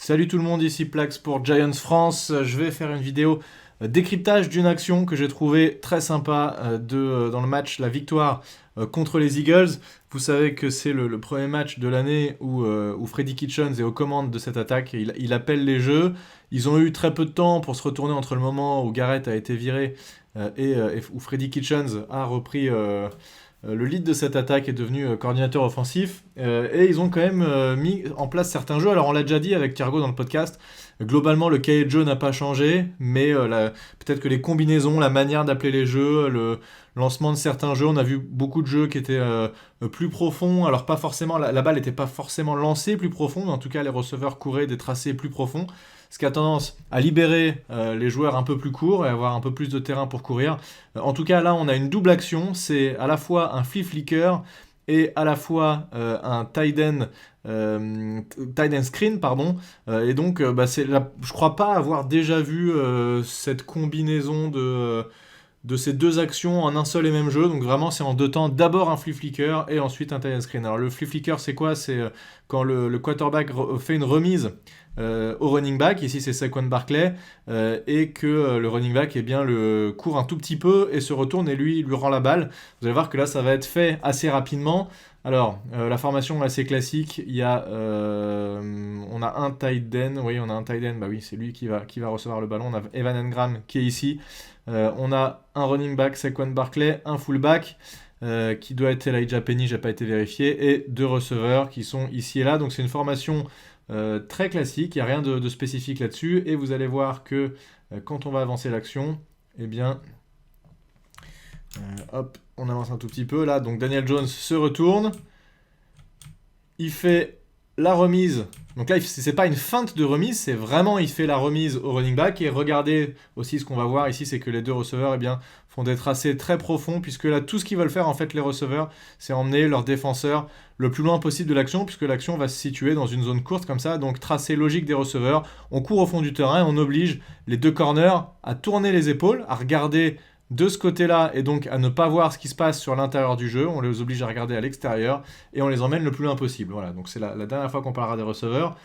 Salut tout le monde, ici Plax pour Giants France. Je vais faire une vidéo décryptage d'une action que j'ai trouvée très sympa dans le match, la victoire contre les Eagles. Vous savez que c'est le premier match de l'année où Freddie Kitchens est aux commandes de cette attaque. Il appelle les jeux. Ils ont eu très peu de temps pour se retourner entre le moment où Garrett a été viré et où Freddie Kitchens a repris le lead de cette attaque, est devenu coordinateur offensif. Et ils ont quand même mis en place certains jeux. Alors on l'a déjà dit avec Thiergo dans le podcast, globalement le cahier de jeu n'a pas changé, mais peut-être que les combinaisons, la manière d'appeler les jeux, le lancement de certains jeux, on a vu beaucoup de jeux qui étaient plus profonds. Alors pas forcément, la balle n'était pas forcément lancée plus profond, mais en tout cas les receveurs couraient des tracés plus profonds, ce qui a tendance à libérer les joueurs un peu plus courts et avoir un peu plus de terrain pour courir. En tout cas là on a une double action, c'est à la fois un flea flicker et à la fois un tight end screen, pardon. Et donc, je crois pas avoir déjà vu cette combinaison de ces deux actions en un seul et même jeu. Donc vraiment, c'est en deux temps. D'abord un flea flicker et ensuite un tight end screen. Alors le flea flicker, c'est quoi? C'est quand le quarterback fait une remise au running back, ici c'est Saquon Barkley, et que le running back court un tout petit peu et se retourne et lui rend la balle. Vous allez voir que là ça va être fait assez rapidement. Alors la formation est assez classique, on a un tight end, bah oui c'est lui qui va recevoir le ballon, on a Evan Engram qui est ici, on a un running back Saquon Barkley, un fullback qui doit être Elijah Penny, j'ai pas été vérifié, et deux receveurs qui sont ici et là. Donc c'est une formation très classique, il n'y a rien de spécifique là-dessus, et vous allez voir que quand on va avancer l'action, eh bien, on avance un tout petit peu, là, donc Daniel Jones se retourne, il fait la remise, donc là c'est pas une feinte de remise, c'est vraiment il fait la remise au running back, et regardez aussi ce qu'on va voir ici, c'est que les deux receveurs font des tracés très profonds, puisque là tout ce qu'ils veulent faire en fait les receveurs, c'est emmener leur défenseur le plus loin possible de l'action, puisque l'action va se situer dans une zone courte comme ça, donc tracé logique des receveurs, on court au fond du terrain et on oblige les deux corners à tourner les épaules, à regarder de ce côté-là et donc à ne pas voir ce qui se passe sur l'intérieur du jeu. On les oblige à regarder à l'extérieur et on les emmène le plus loin possible. Voilà, donc c'est la dernière fois qu'on parlera des receveurs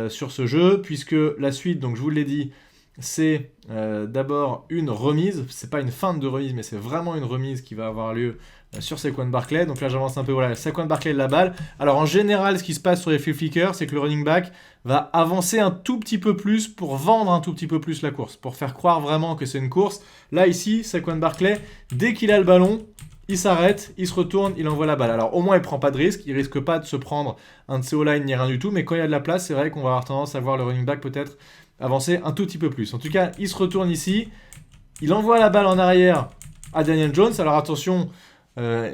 sur ce jeu, puisque la suite, donc je vous l'ai dit, c'est d'abord une remise. C'est pas une feinte de remise, mais c'est vraiment une remise qui va avoir lieu sur Saquon Barkley. Donc là j'avance un peu, voilà, Saquon Barkley de la balle. Alors en général ce qui se passe sur les flea flickers, c'est que le running back va avancer un tout petit peu plus pour vendre un tout petit peu plus la course, pour faire croire vraiment que c'est une course. Là ici, Saquon Barkley, dès qu'il a le ballon, il s'arrête, il se retourne, il envoie la balle. Alors au moins il prend pas de risque, il risque pas de se prendre un de ses O-line ni rien du tout, mais quand il y a de la place, c'est vrai qu'on va avoir tendance à voir le running back peut-être avancer un tout petit peu plus. En tout cas, il se retourne ici, il envoie la balle en arrière à Daniel Jones. Alors attention,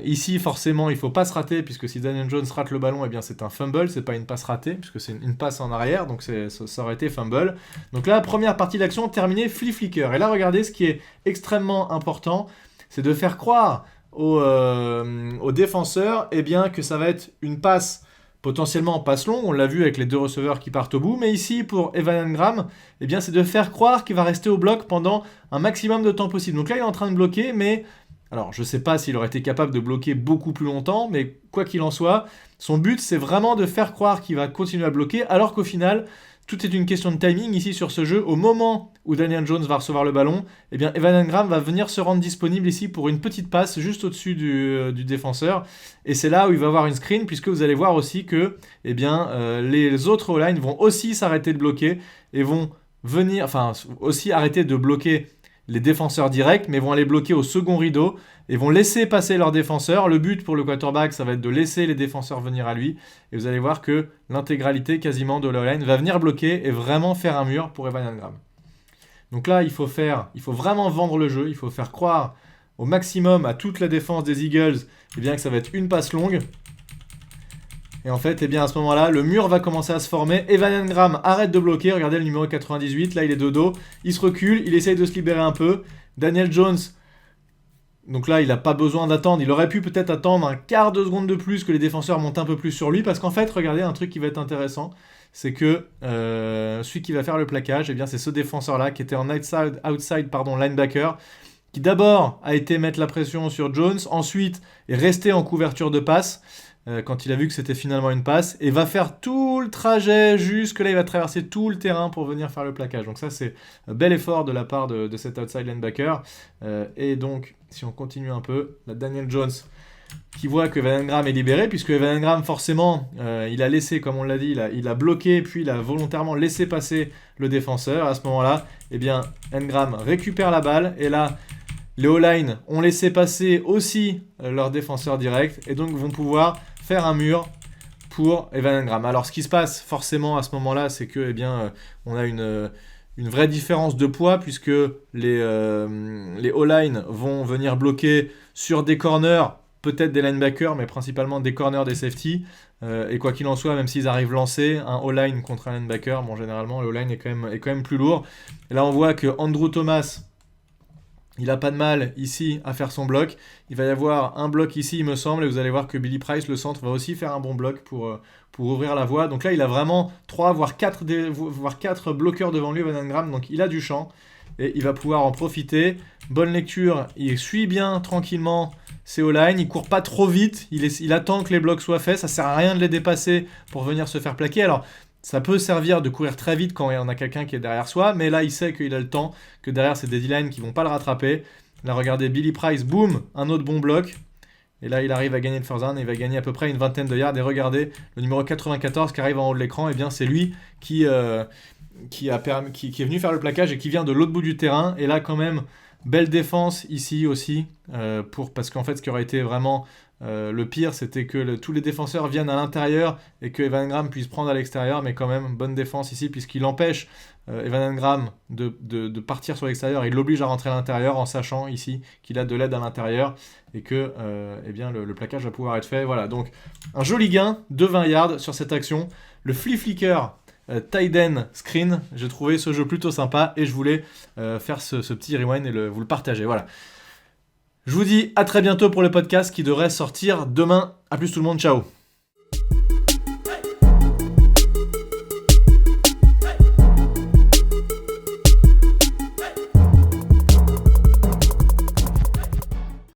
ici forcément il ne faut pas se rater, puisque si Daniel Jones rate le ballon, eh bien c'est un fumble, c'est pas une passe ratée, puisque c'est une passe en arrière, donc ça aurait été fumble. Donc là, première partie de l'action terminée, flea flicker. Et là regardez, ce qui est extrêmement important, c'est de faire croire aux défenseurs que ça va être une passe potentiellement en passe longue, on l'a vu avec les deux receveurs qui partent au bout, mais ici pour Evan Engram, c'est de faire croire qu'il va rester au bloc pendant un maximum de temps possible. Donc là il est en train de bloquer, mais alors je ne sais pas s'il aurait été capable de bloquer beaucoup plus longtemps, mais quoi qu'il en soit, son but c'est vraiment de faire croire qu'il va continuer à bloquer, alors qu'au final, tout est une question de timing ici sur ce jeu. Au moment où Daniel Jones va recevoir le ballon, Evan Engram va venir se rendre disponible ici pour une petite passe juste au-dessus du défenseur. Et c'est là où il va avoir une screen, puisque vous allez voir aussi que les autres O-line vont aussi s'arrêter de bloquer et vont venir, aussi arrêter de bloquer les défenseurs directs, mais vont aller bloquer au second rideau et vont laisser passer leurs défenseurs. Le but pour le quarterback, ça va être de laisser les défenseurs venir à lui. Et vous allez voir que l'intégralité quasiment de l'O-line va venir bloquer et vraiment faire un mur pour Evan Engram. Donc là, il faut vraiment vendre le jeu. Il faut faire croire au maximum à toute la défense des Eagles que ça va être une passe longue. Et en fait, à ce moment-là, le mur va commencer à se former. Evan Engram arrête de bloquer. Regardez le numéro 98. Là, il est de dos. Il se recule. Il essaye de se libérer un peu. Daniel Jones, donc là, il n'a pas besoin d'attendre. Il aurait pu peut-être attendre un quart de seconde de plus que les défenseurs montent un peu plus sur lui. Parce qu'en fait, regardez, un truc qui va être intéressant, c'est que celui qui va faire le plaquage, c'est ce défenseur-là qui était en outside linebacker, qui d'abord a été mettre la pression sur Jones, ensuite est resté en couverture de passe. quand il a vu que c'était finalement une passe, et va faire tout le trajet jusque là, il va traverser tout le terrain pour venir faire le plaquage. Donc ça, c'est un bel effort de la part de cet outside linebacker. Et donc, si on continue un peu, la Daniel Jones qui voit que Evan Engram est libéré, puisque Evan Engram, forcément, il a laissé, comme on l'a dit, il a bloqué, puis il a volontairement laissé passer le défenseur. À ce moment-là, eh bien, Engram récupère la balle, et là, les O-line ont laissé passer aussi leur défenseur direct, et donc vont pouvoir faire un mur pour Evan Engram. Alors, ce qui se passe forcément à ce moment-là, c'est que, eh bien, on a une vraie différence de poids, puisque les O-line vont venir bloquer sur des corners, peut-être des linebackers, mais principalement des corners, des safety. Et quoi qu'il en soit, même s'ils arrivent lancés, un O-line contre un linebacker, bon, généralement, le O-line est quand même plus lourd. Et là, on voit que Andrew Thomas, il n'a pas de mal ici à faire son bloc. Il va y avoir un bloc ici, il me semble, et vous allez voir que Billy Price, le centre, va aussi faire un bon bloc pour ouvrir la voie. Donc là, il a vraiment 3, voire 4 bloqueurs devant lui, Evan Engram, donc il a du champ, et il va pouvoir en profiter. Bonne lecture, il suit bien tranquillement ses O-line, il court pas trop vite, il attend que les blocs soient faits, ça sert à rien de les dépasser pour venir se faire plaquer. Alors, ça peut servir de courir très vite quand on a quelqu'un qui est derrière soi, mais là, il sait qu'il a le temps, que derrière, c'est des D-line qui vont pas le rattraper. Là, regardez, Billy Price, boum, un autre bon bloc. Et là, il arrive à gagner le first down, il va gagner à peu près une vingtaine de yards. Et regardez, le numéro 94 qui arrive en haut de l'écran, et bien, c'est lui qui est venu faire le plaquage et qui vient de l'autre bout du terrain. Et là, quand même, belle défense ici aussi, parce qu'en fait, ce qui aurait été vraiment le pire, c'était que tous les défenseurs viennent à l'intérieur et que Evan Engram puisse prendre à l'extérieur, mais quand même, bonne défense ici, puisqu'il empêche Evan Engram de partir sur l'extérieur, il l'oblige à rentrer à l'intérieur en sachant ici qu'il a de l'aide à l'intérieur et que eh bien, le plaquage va pouvoir être fait. Voilà, donc un joli gain de 20 yards sur cette action. Le flea flicker tight end screen, j'ai trouvé ce jeu plutôt sympa et je voulais faire ce petit rewind et vous le partager. Voilà. Je vous dis à très bientôt pour le podcast qui devrait sortir demain. A plus tout le monde, ciao.